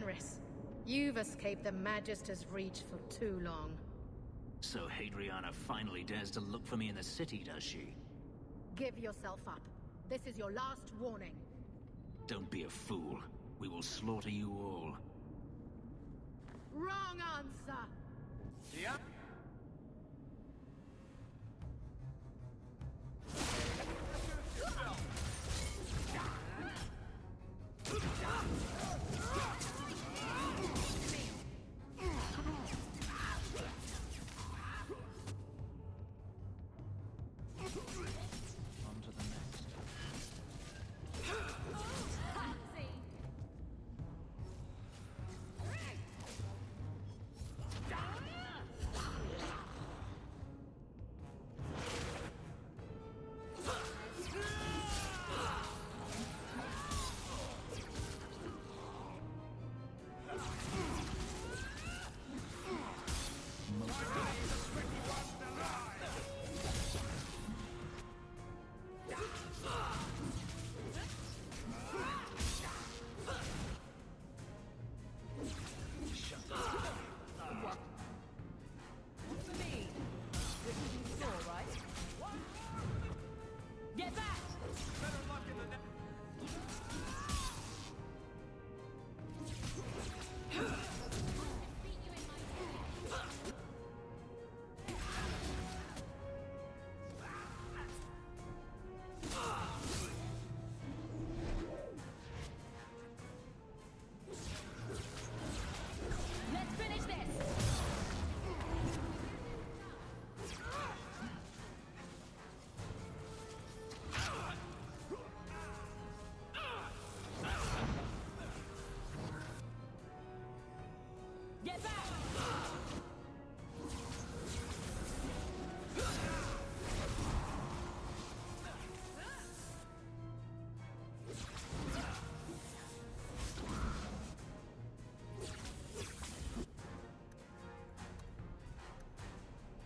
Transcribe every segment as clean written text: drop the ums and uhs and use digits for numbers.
Fenris. You've escaped the Magister's reach for too long. So Hadriana finally dares to look for me in the city, does she? Give yourself up. This is your last warning. Don't be a fool. We will slaughter you all. Wrong answer! Yep. On to the next.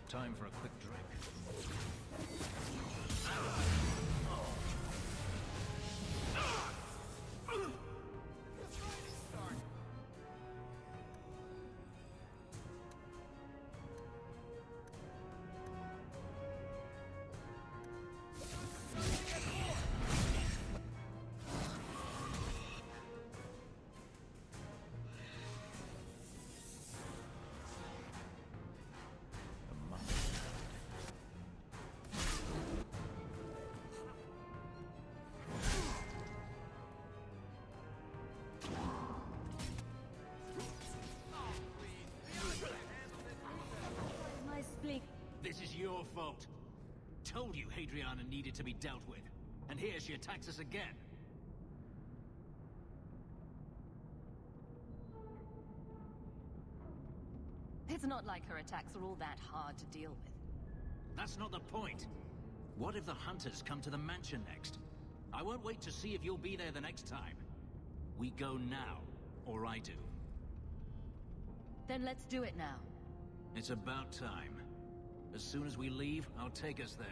Time for a quick drink. This is your fault. Told you Hadriana needed to be dealt with. And here she attacks us again. It's not like her attacks are all that hard to deal with. That's not the point. What if the hunters come to the mansion next? I won't wait to see if you'll be there the next time. We go now, or I do. Then let's do it now. It's about time. As soon as we leave, I'll take us there.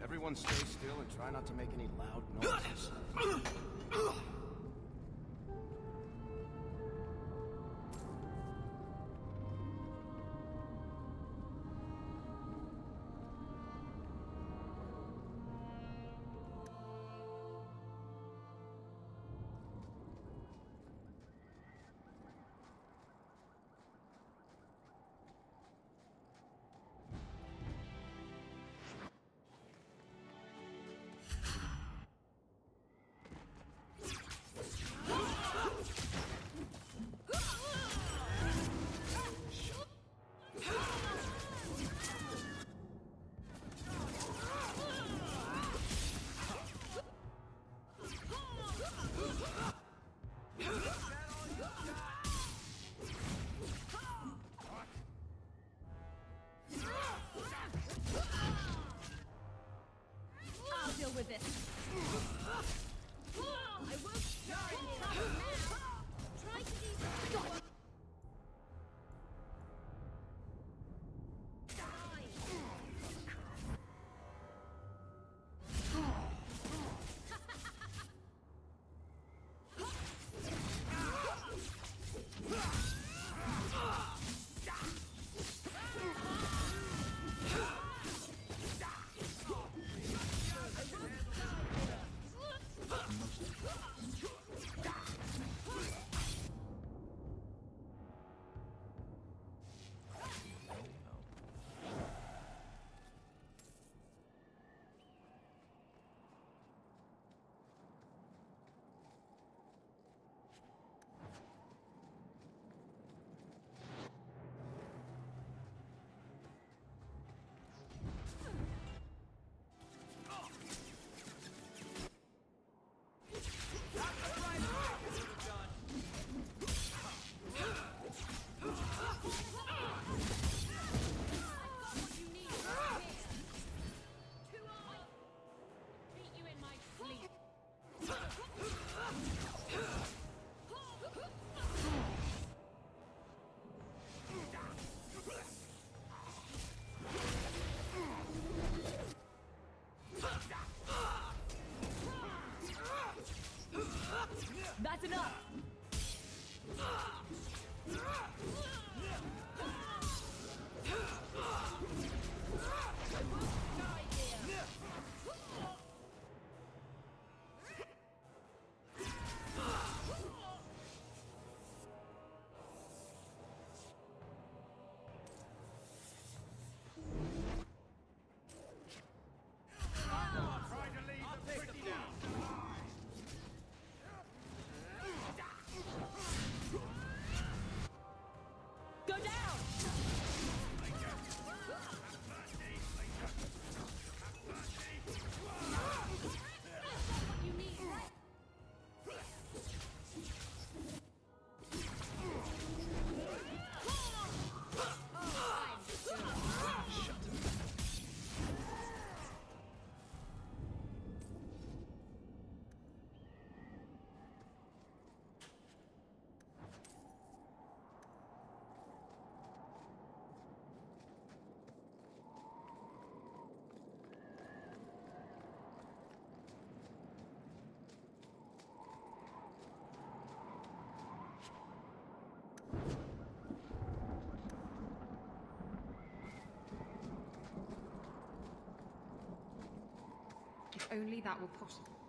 Everyone stay still and try not to make any loud noises. That's enough! If only that were possible.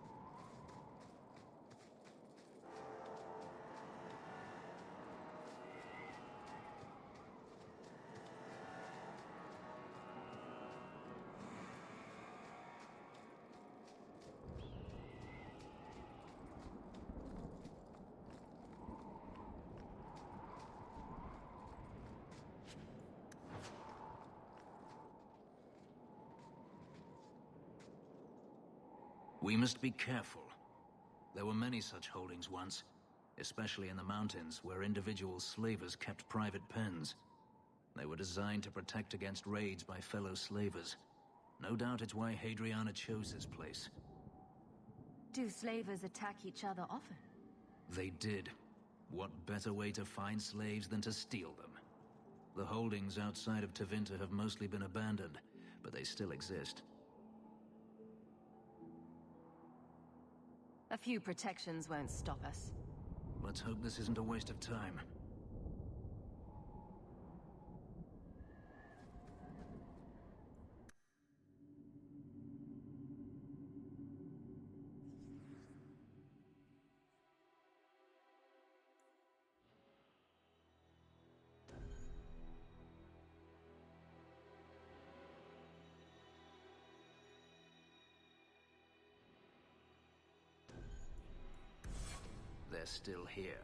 We must be careful. There were many such holdings once, especially in the mountains where individual slavers kept private pens. They were designed to protect against raids by fellow slavers. No doubt it's why Hadriana chose this place. Do slavers attack each other often? They did. What better way to find slaves than to steal them? The holdings outside of Tevinter have mostly been abandoned, but they still exist. A few protections won't stop us. Let's hope this isn't a waste of time. They're still here.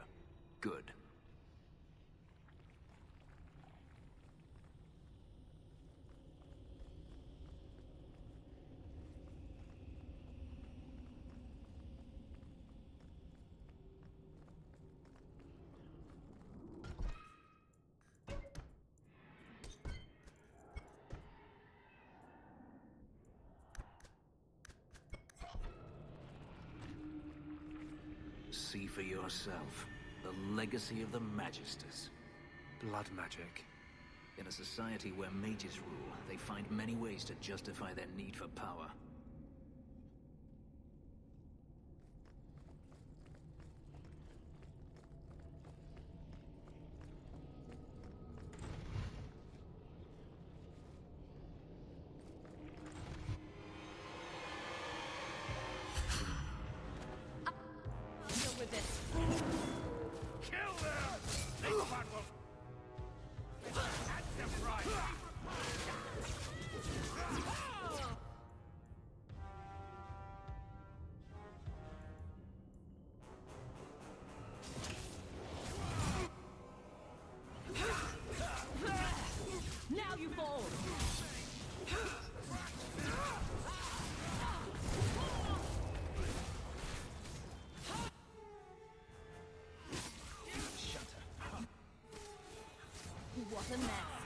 Good. See for yourself. The legacy of the Magisters. Blood magic. In a society where mages rule, they find many ways to justify their need for power. What a mess.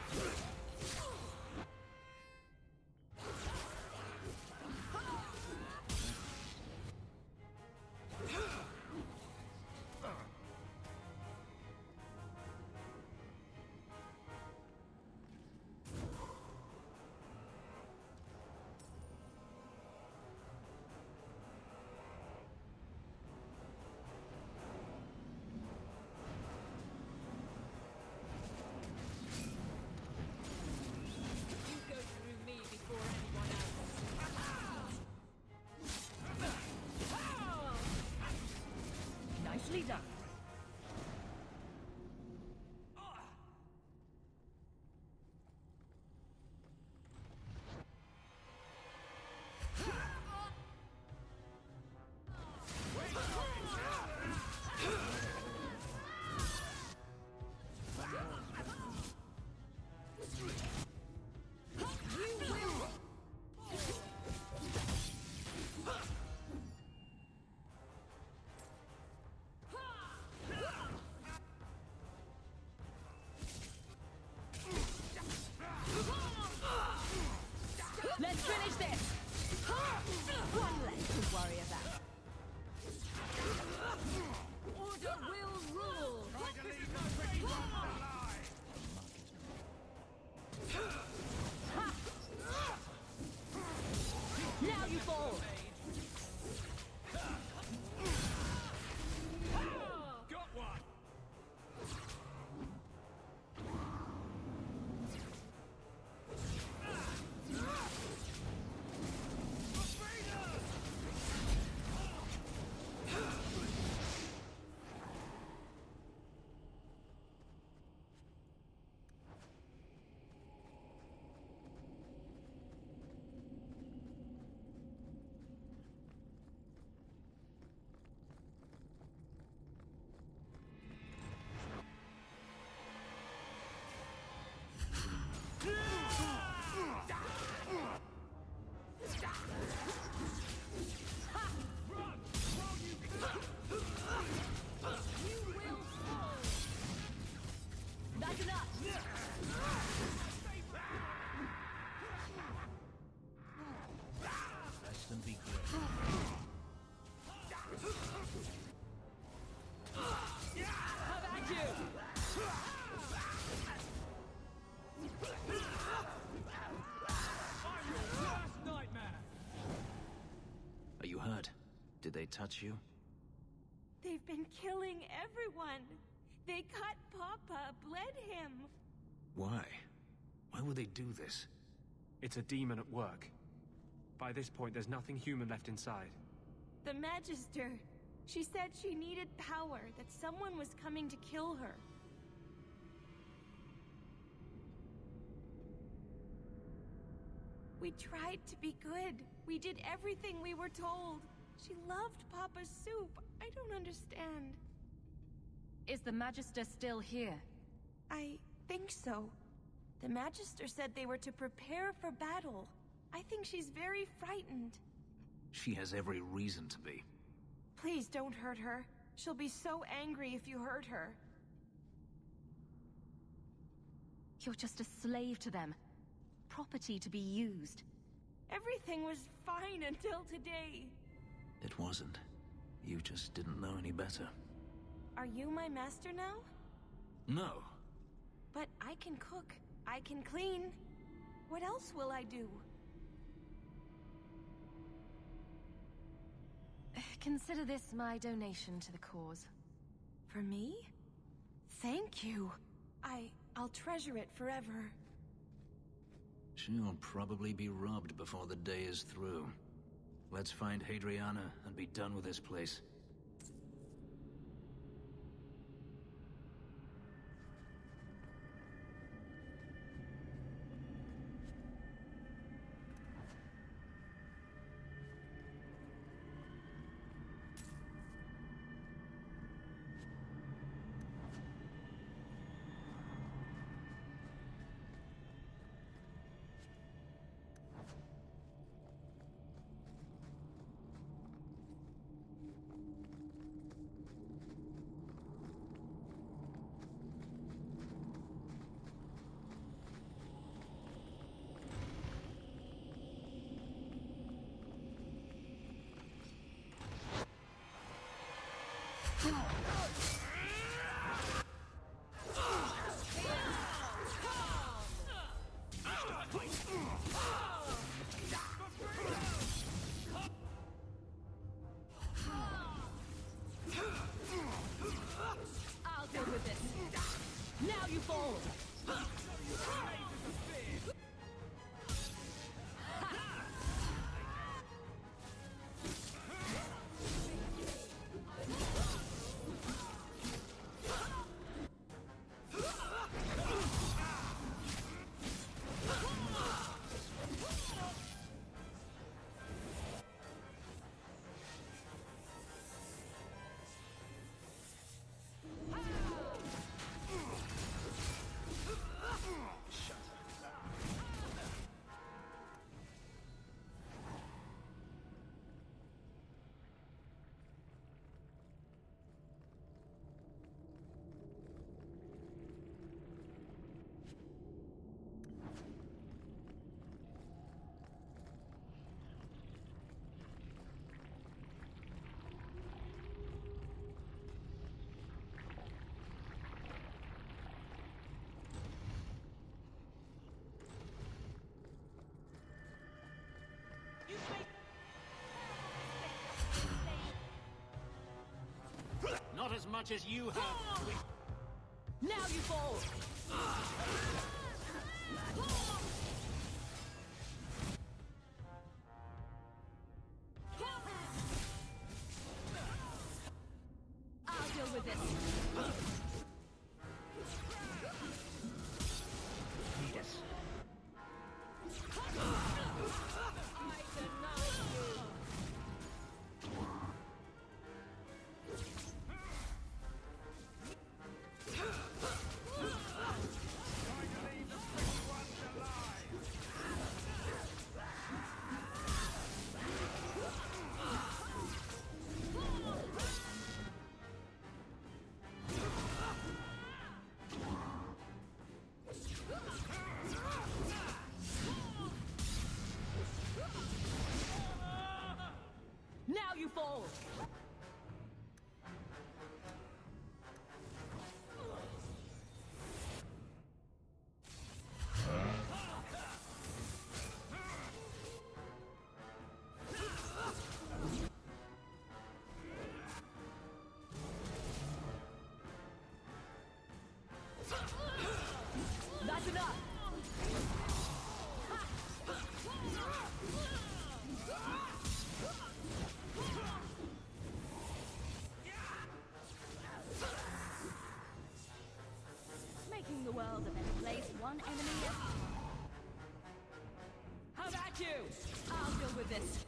they touch you? They've been killing everyone. They cut Papa, bled him. Why? Why would they do this? It's a demon at work. By this point, there's nothing human left inside. The Magister. She said she needed power, that someone was coming to kill her. We tried to be good. We did everything we were told. She loved Papa's soup. I don't understand. Is the Magister still here? I think so. The Magister said they were to prepare for battle. I think she's very frightened. She has every reason to be. Please don't hurt her. She'll be so angry if you hurt her. You're just a slave to them. Property to be used. Everything was fine until today. It wasn't. You just didn't know any better. Are you my master now? No. But I can cook. I can clean. What else will I do? Consider this my donation to the cause. For me? Thank you. I'll treasure it forever. She'll probably be robbed before the day is through. Let's find Hadriana and be done with this place. I'll deal with this. Now you fall. Not as much as you have. Now you fall. I'll deal with this. Need us. Now you fall. one enemy. How about you? I'll deal with this.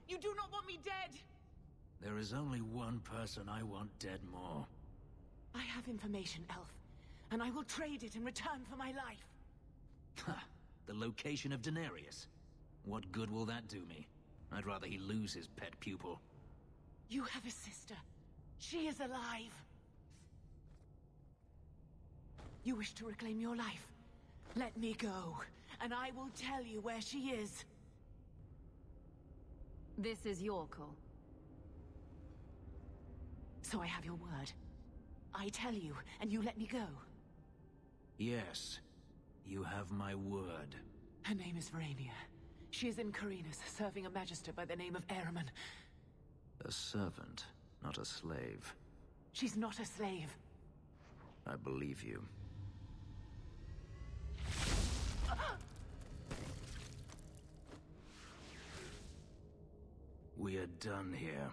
You do not want me dead! There is only one person I want dead more. I have information, Elf, and I will trade it in return for my life. Ha! The location of Daenerys. What good will that do me? I'd rather he lose his pet pupil. You have a sister. She is alive. You wish to reclaim your life? Let me go, and I will tell you where she is. This is your call. So I have your word. I tell you, and you let me go. Yes, you have my word. Her name is Verania. She is in Carinus, serving a magister by the name of Ahriman. A servant, not a slave. She's not a slave. I believe you. We are done here.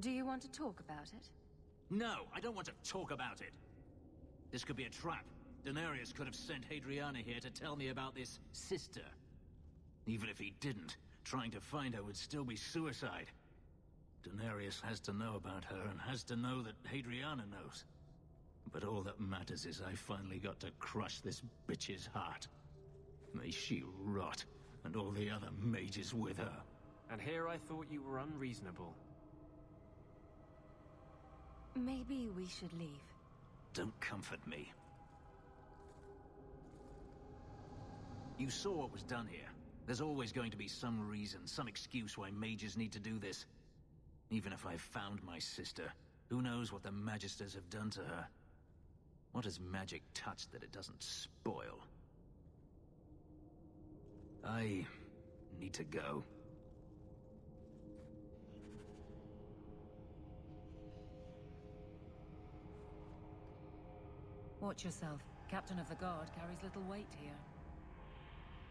Do you want to talk about it? No, I don't want to talk about it. This could be a trap. Daenerys could have sent Hadriana here to tell me about this sister. Even if he didn't, trying to find her would still be suicide. Daenerys has to know about her and has to know that Hadriana knows. But all that matters is I finally got to crush this bitch's heart. May she rot, and all the other mages with her. And here I thought you were unreasonable. Maybe we should leave. Don't comfort me. You saw what was done here. There's always going to be some reason, some excuse why mages need to do this. Even if I've found my sister, who knows what the Magisters have done to her? What has magic touched that it doesn't spoil? I need to go. Watch yourself. Captain of the Guard carries little weight here.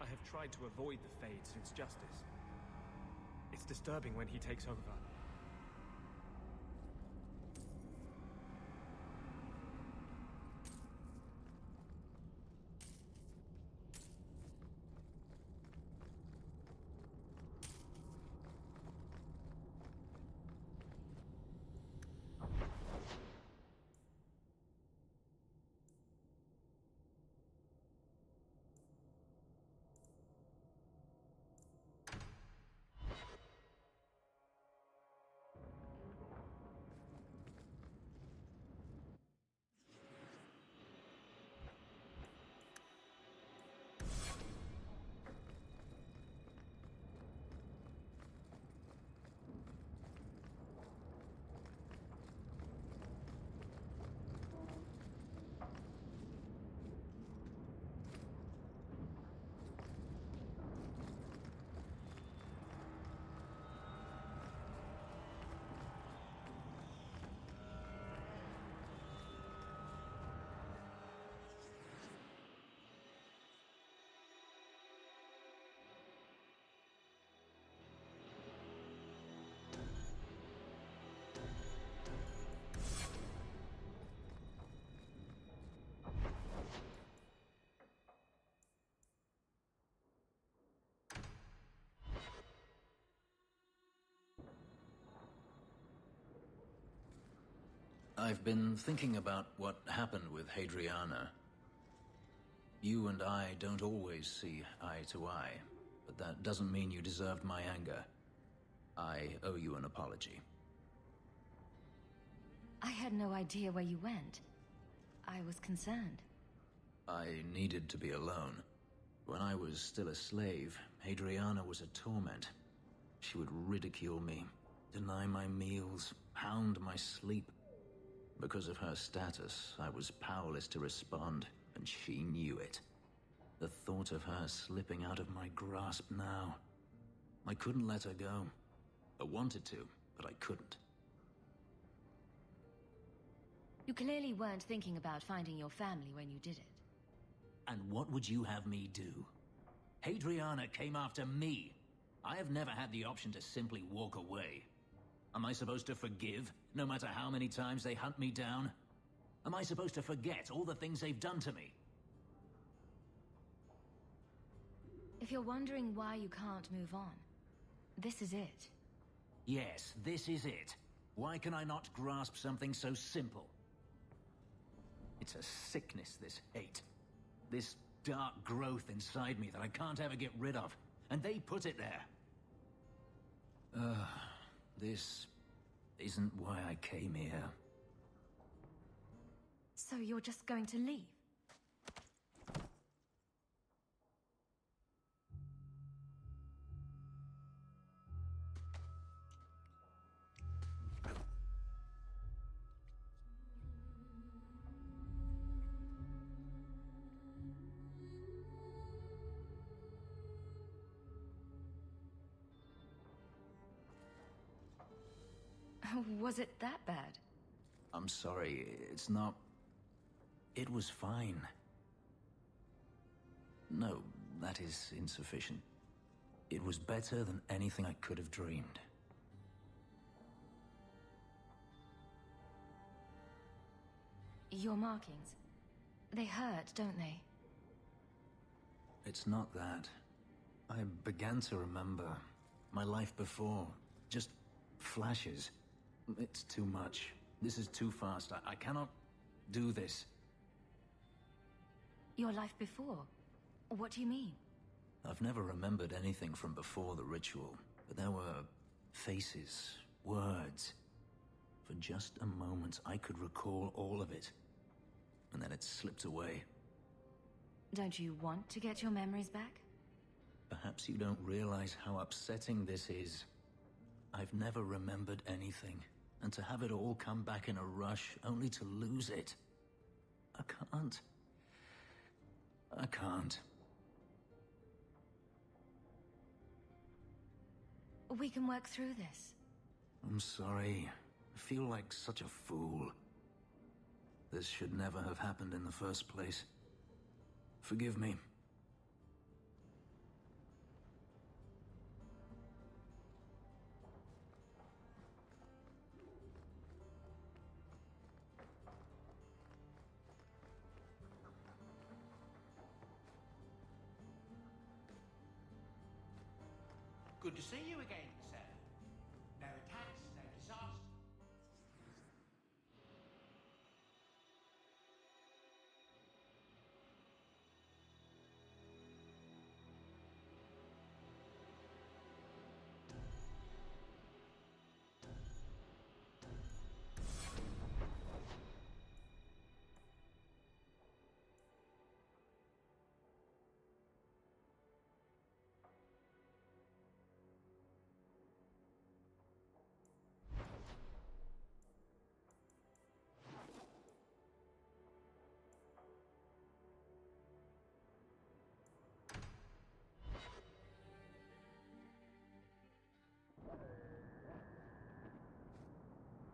I have tried to avoid the Fade since Justice. It's disturbing when he takes over. I've been thinking about what happened with Hadriana. You and I don't always see eye to eye, but that doesn't mean you deserved my anger. I owe you an apology. I had no idea where you went. I was concerned. I needed to be alone. When I was still a slave, Hadriana was a torment. She would ridicule me, deny my meals, hound my sleep. Because of her status, I was powerless to respond, and she knew it. The thought of her slipping out of my grasp now. I couldn't let her go. I wanted to, but I couldn't. You clearly weren't thinking about finding your family when you did it. And what would you have me do? Hadriana came after me. I have never had the option to simply walk away. Am I supposed to forgive, no matter how many times they hunt me down? Am I supposed to forget all the things they've done to me? If you're wondering why you can't move on, this is it. Yes, this is it. Why can I not grasp something so simple? It's a sickness, this hate. This dark growth inside me that I can't ever get rid of. And they put it there. This isn't why I came here. So you're just going to leave? Was it that bad? I'm sorry, it's not... It was fine. No, that is insufficient. It was better than anything I could have dreamed. Your markings, they hurt, don't they? It's not that. I began to remember my life before. Just flashes. It's too much. This is too fast. I cannot do this. Your life before? What do you mean? I've never remembered anything from before the ritual, but there were faces, words. For just a moment, I could recall all of it. And then it slipped away. Don't you want to get your memories back? Perhaps you don't realize how upsetting this is. I've never remembered anything, and to have it all come back in a rush, only to lose it. I can't. I can't. We can work through this. I'm sorry. I feel like such a fool. This should never have happened in the first place. Forgive me. Good to see you again, sir. No attacks, no disaster.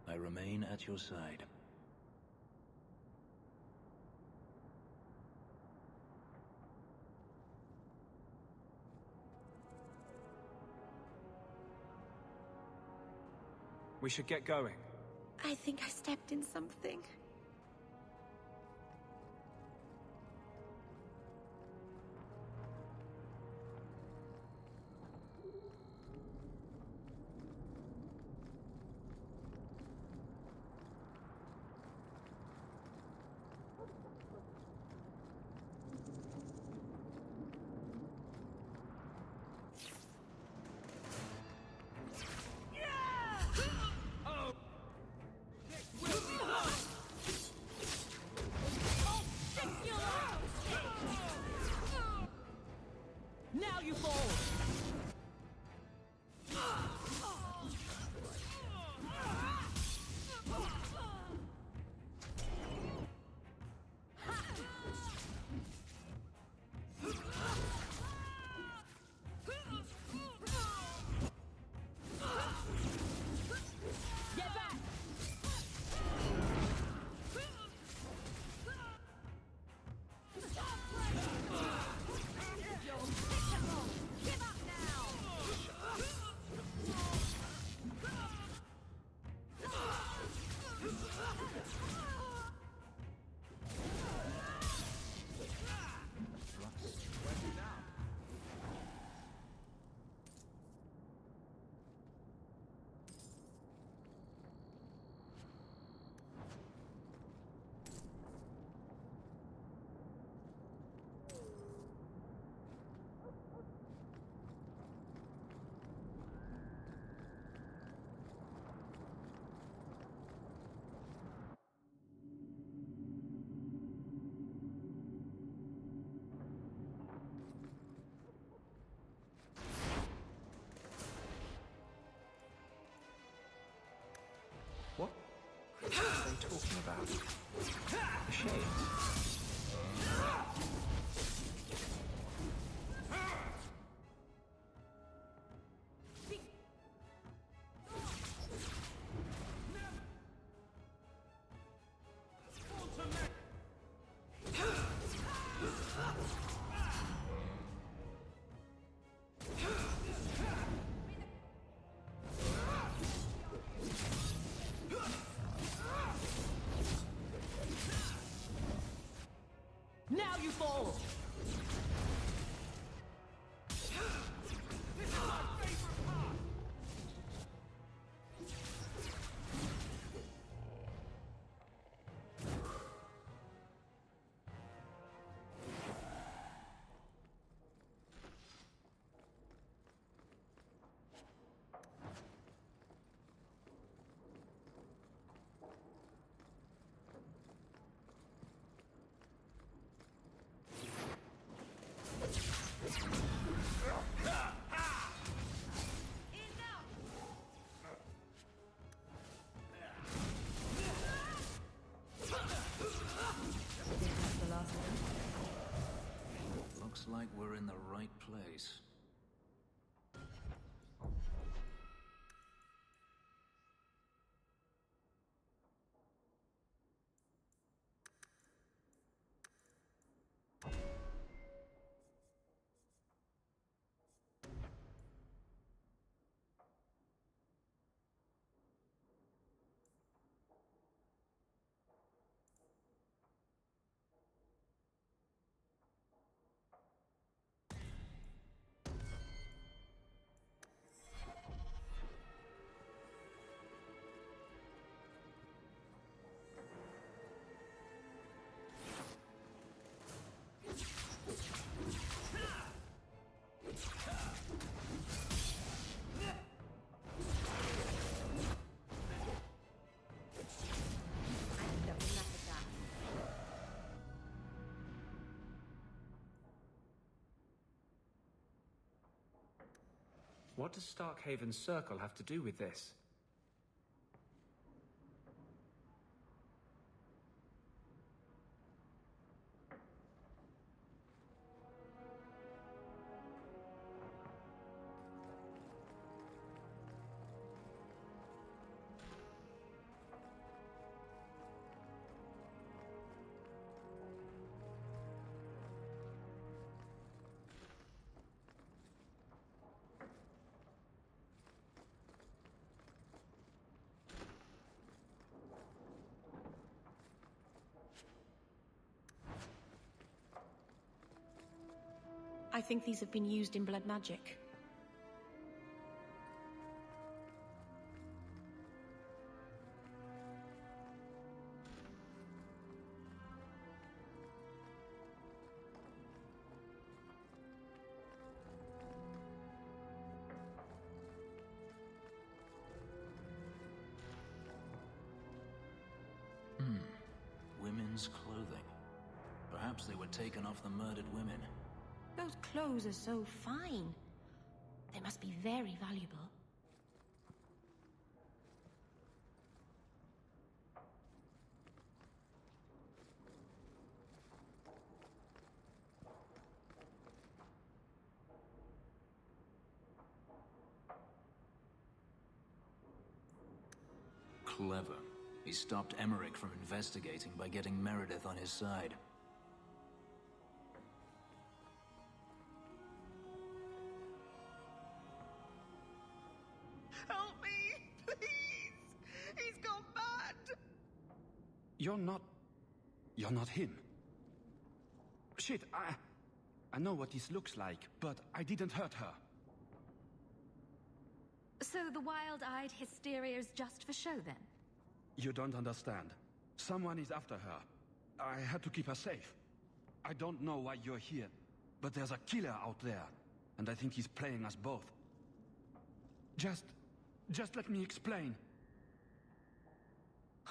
I remain at your side. We should get going. I think I stepped in something. What are they talking about? The shades? Now you fall! Looks like we're in the right place. What does Starkhaven's circle have to do with this? I think these have been used in blood magic. Women's clothing. Perhaps they were taken off the murdered women. Those clothes are so fine. They must be very valuable. Clever. He stopped Emmerich from investigating by getting Meredith on his side. Help me, please! He's gone mad! You're not him. Shit, I know what this looks like, but I didn't hurt her. So the wild-eyed hysteria is just for show, then? You don't understand. Someone is after her. I had to keep her safe. I don't know why you're here, but there's a killer out there, and I think he's playing us both. Just let me explain.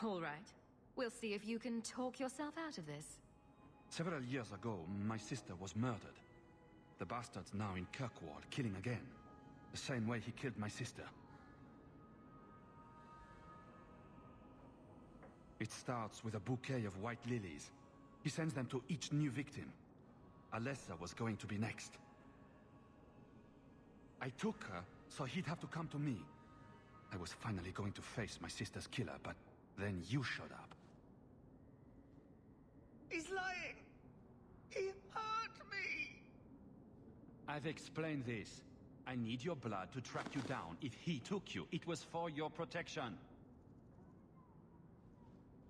All right. We'll see if you can talk yourself out of this. Several years ago, my sister was murdered. The bastard's now in Kirkwall, killing again. The same way he killed my sister. It starts with a bouquet of white lilies. He sends them to each new victim. Alessa was going to be next. I took her, so he'd have to come to me. I was finally going to face my sister's killer, but then you showed up. He's lying! He hurt me! I've explained this. I need your blood to track you down. If he took you, it was for your protection.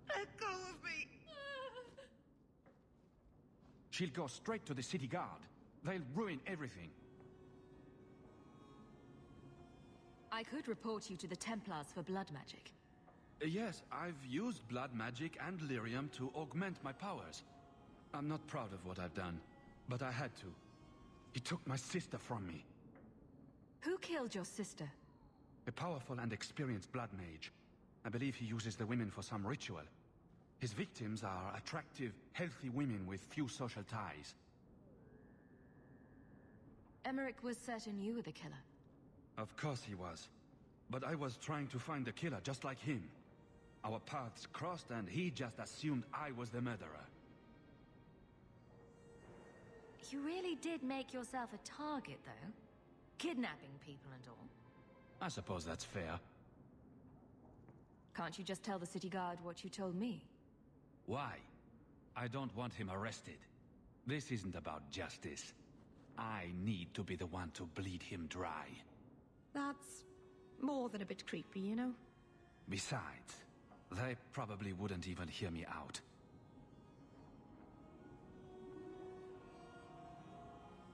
Let go of me! She'll go straight to the city guard. They'll ruin everything. I could report you to the Templars for blood magic. Yes, I've used blood magic and lyrium to augment my powers. I'm not proud of what I've done, but I had to. He took my sister from me. Who killed your sister? A powerful and experienced blood mage. I believe he uses the women for some ritual. His victims are attractive, healthy women with few social ties. Emmerich was certain you were the killer. Of course he was. But I was trying to find the killer just like him. Our paths crossed and he just assumed I was the murderer. You really did make yourself a target, though. Kidnapping people and all. I suppose that's fair. Can't you just tell the city guard what you told me? Why? I don't want him arrested. This isn't about justice. I need to be the one to bleed him dry. That's more than a bit creepy, you know? Besides, they probably wouldn't even hear me out.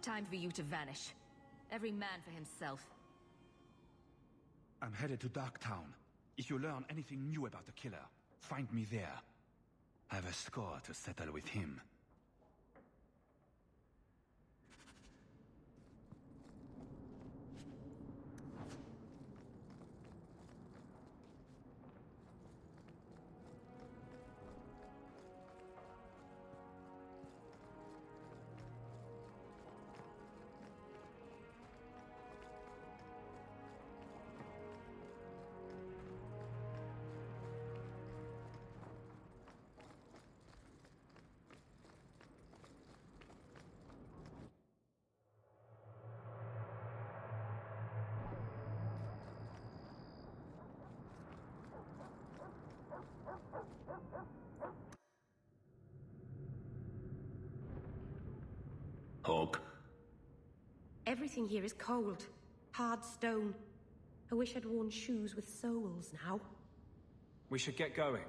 Time for you to vanish. Every man for himself. I'm headed to Darktown. If you learn anything new about the killer, find me there. I have a score to settle with him. Hawk. Everything here is cold. Hard stone. I wish I'd worn shoes with soles now. We should get going.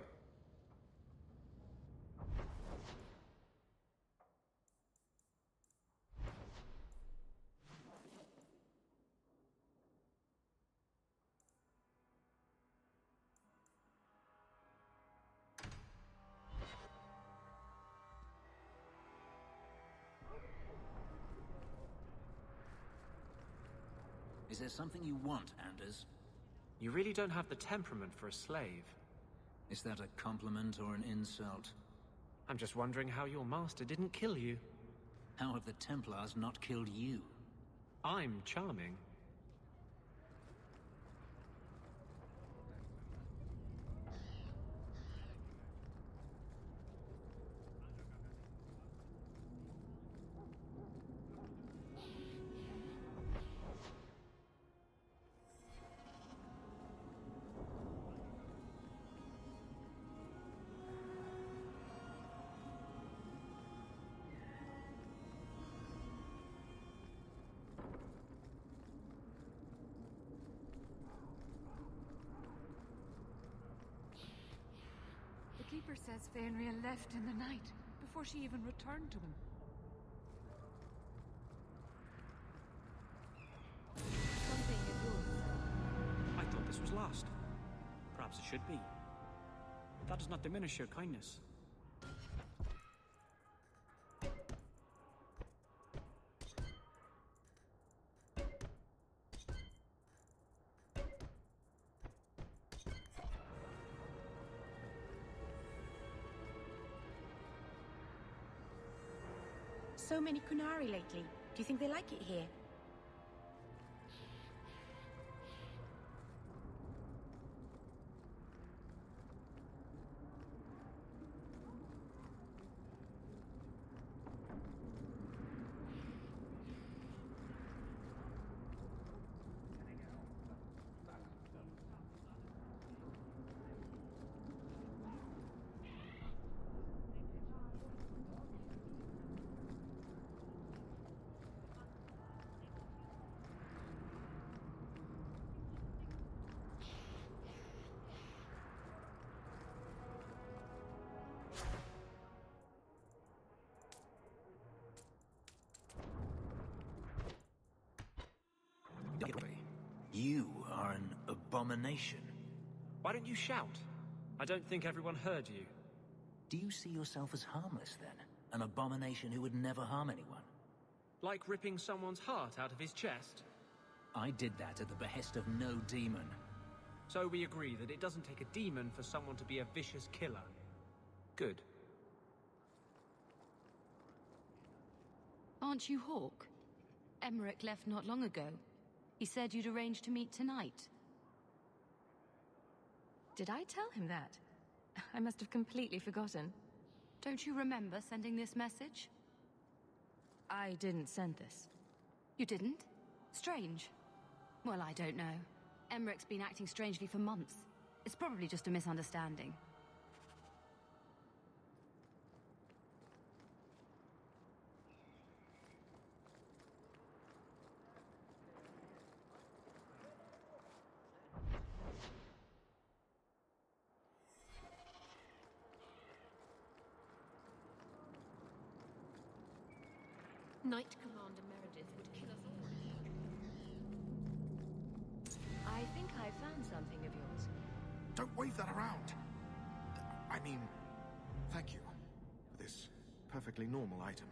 Is there something you want, Anders? You really don't have the temperament for a slave. Is that a compliment or an insult? I'm just wondering how your master didn't kill you. How have the Templars not killed you? I'm charming. The Keeper says Fenriel left in the night, before she even returned to him. Something is yours. I thought this was lost. Perhaps it should be. That does not diminish your kindness. So many Kunari lately. Do you think they like it here? You are an abomination. Why don't you shout? I don't think everyone heard you. Do you see yourself as harmless, then? An abomination who would never harm anyone? Like ripping someone's heart out of his chest? I did that at the behest of no demon. So we agree that it doesn't take a demon for someone to be a vicious killer. Good. Aren't you Hawk? Emmerich left not long ago. He said you'd arranged to meet tonight. Did I tell him that? I must have completely forgotten. Don't you remember sending this message? I didn't send this. You didn't? Strange. Well, I don't know. Emmerich's been acting strangely for months. It's probably just a misunderstanding. Knight Commander Meredith would kill us all. I think I found something of yours. Don't wave that around. I mean, thank you for this perfectly normal item.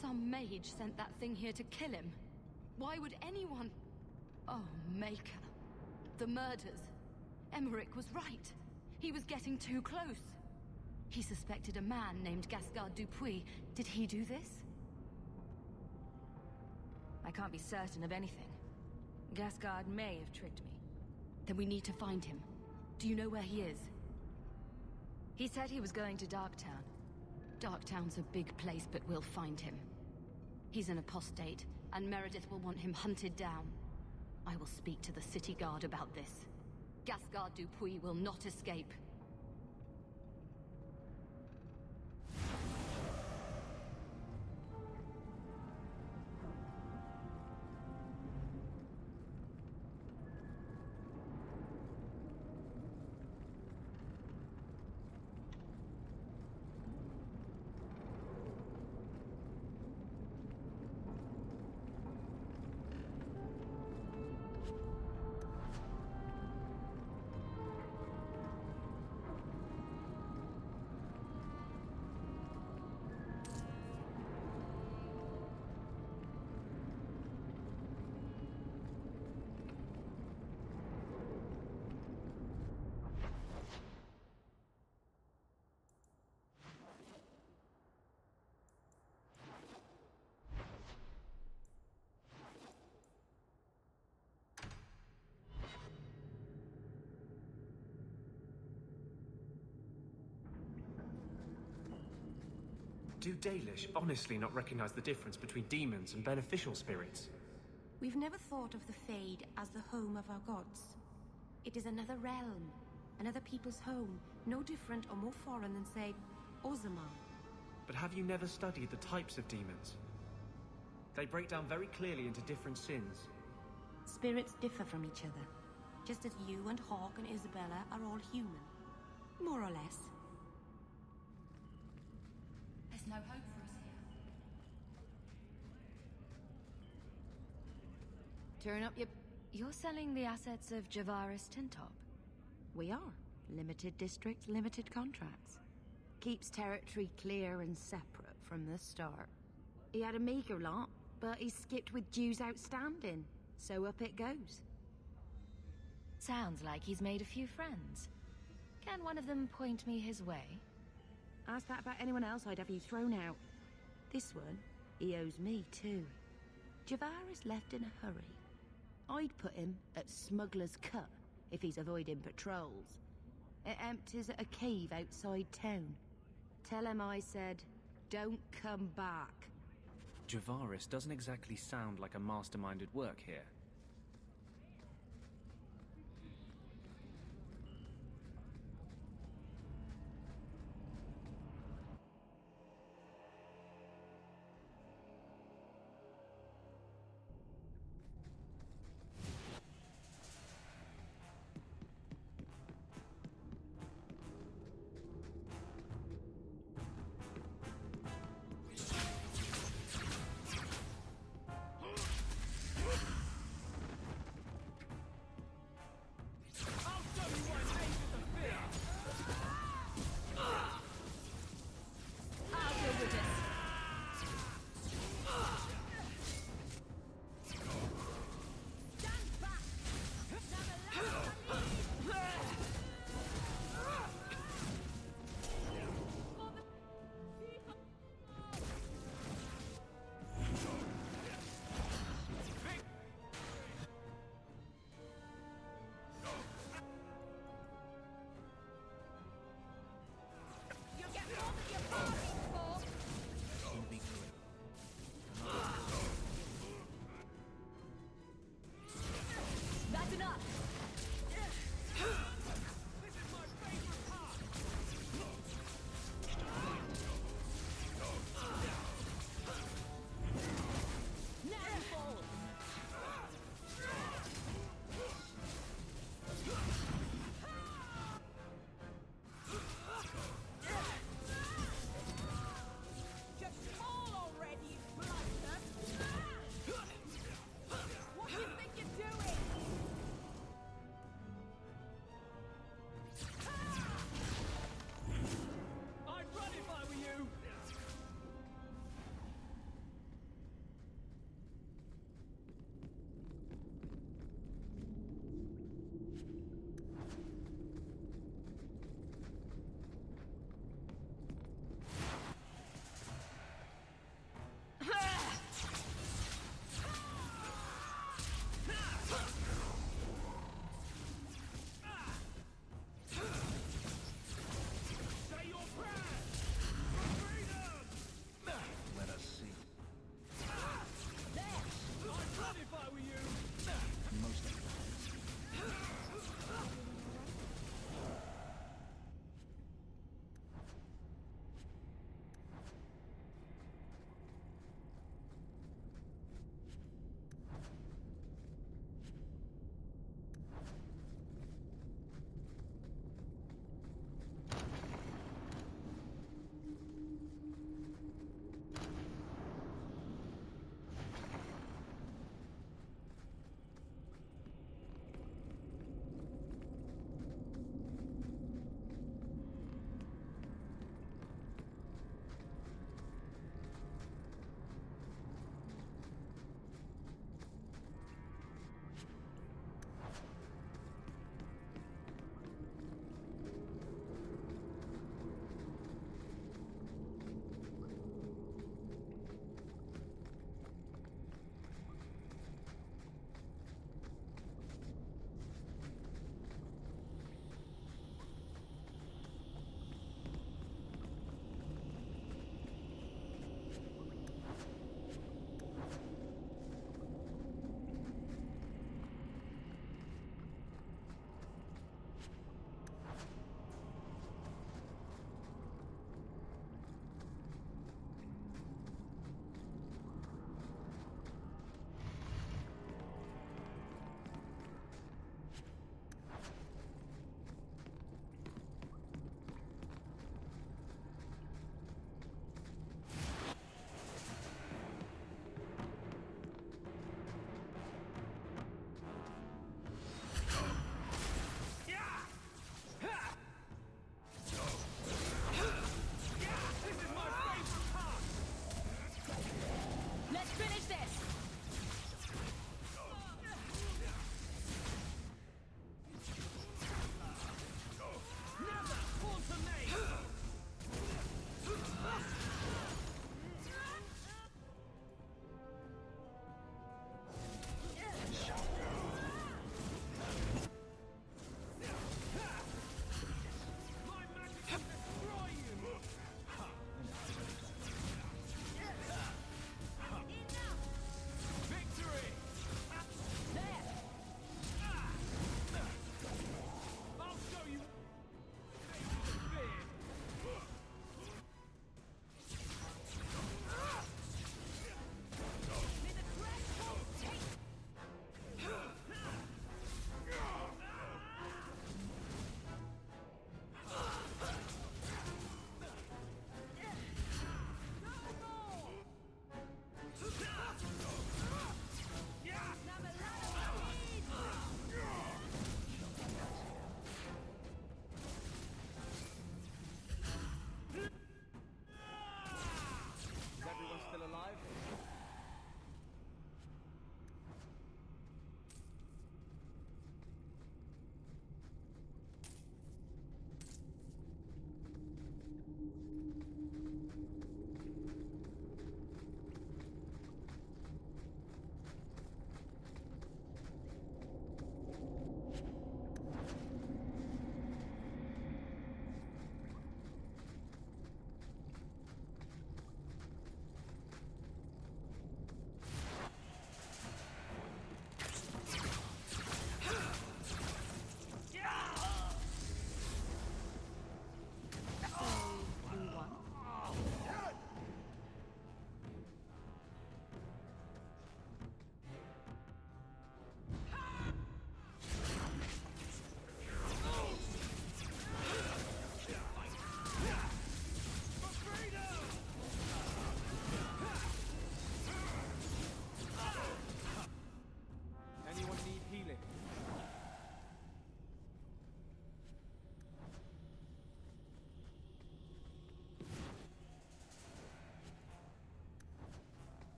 Some mage sent that thing here to kill him. Why would anyone... Oh, Maker. The murders. Emmerich was right. He was getting too close. He suspected a man named Gascard Dupuis. Did he do this? I can't be certain of anything. Gascard may have tricked me. Then we need to find him. Do you know where he is? He said he was going to Darktown. Darktown's a big place, but we'll find him. He's an apostate, and Meredith will want him hunted down. I will speak to the city guard about this. Gascard Dupuis will not escape. Do Dalish honestly not recognize the difference between demons and beneficial spirits? We've never thought of the Fade as the home of our gods. It is another realm, another people's home, no different or more foreign than, say, Ozamar. But have you never studied the types of demons? They break down very clearly into different sins. Spirits differ from each other, just as you and Hawk and Isabella are all human. More or less. There's no hope for us here. Turn up your... You're selling the assets of Javaris Tintop? We are. Limited districts, limited contracts. Keeps territory clear and separate from the start. He had a meager lot, but he skipped with dues outstanding. So up it goes. Sounds like he's made a few friends. Can one of them point me his way? Ask that about anyone else, I'd have you thrown out. This one, he owes me too. Javaris left in a hurry. I'd put him at Smuggler's Cut if he's avoiding patrols. It empties at a cave outside town. Tell him I said, don't come back. Javaris doesn't exactly sound like a mastermind at work here.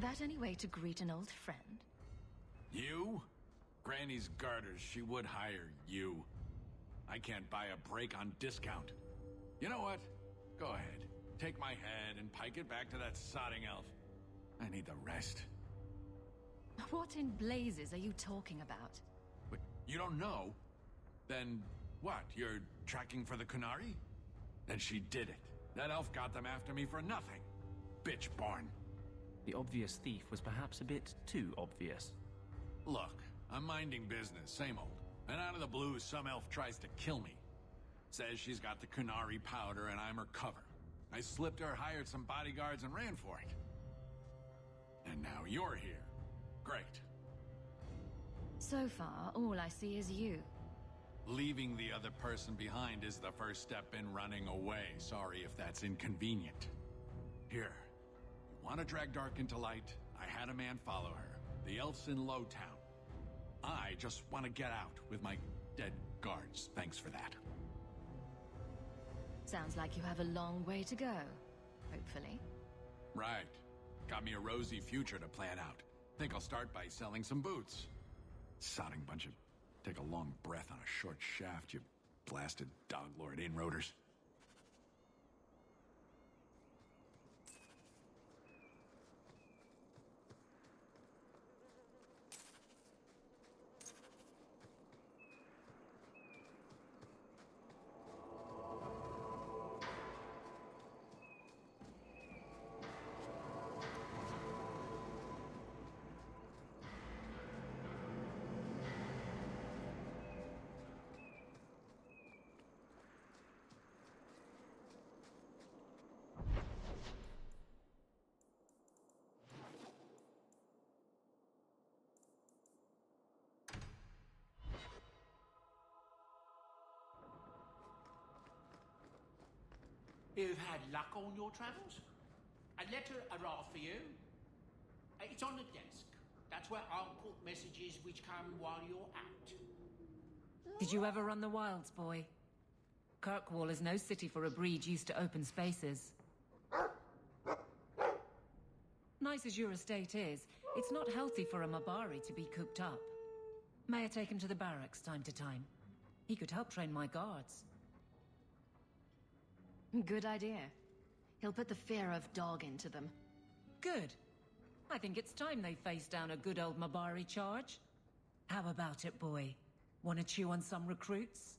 That any way to greet an old friend? You? Granny's garters, she would hire you. I can't buy a break on discount. You know what? Go ahead. Take my head and pike it back to that sodding elf. I need the rest. What in blazes are you talking about? But you don't know? Then what? You're tracking for the Kunari? Then she did it. That elf got them after me for nothing. Bitch born. The obvious thief was perhaps a bit too obvious. Look, I'm minding business, same old. And out of the blue, some elf tries to kill me. Says she's got the Kunari powder and I'm her cover. I slipped her, hired some bodyguards, and ran for it. And now you're here. Great. So far, all I see is you. Leaving the other person behind is the first step in running away. Sorry if that's inconvenient. Here. You want to drag Dark into light? I had a man follow her. The elf's in Lowtown. I just want to get out with my dead guards. Thanks for that. Sounds like you have a long way to go, hopefully. Right. Got me a rosy future to plan out. Think I'll start by selling some boots. Sodding bunch of... Take a long breath on a short shaft, you blasted dog-lord inroaders. You've had luck on your travels? A letter arrived for you. It's on the desk. That's where I'll put messages which come while you're out. Did you ever run the wilds, boy? Kirkwall is no city for a breed used to open spaces. Nice as your estate is, it's not healthy for a Mabari to be cooped up. May I take him to the barracks time to time? He could help train my guards. Good idea. He'll put the fear of dog into them. Good. I think it's time they face down a good old Mabari charge. How about it, boy? Want to chew on some recruits?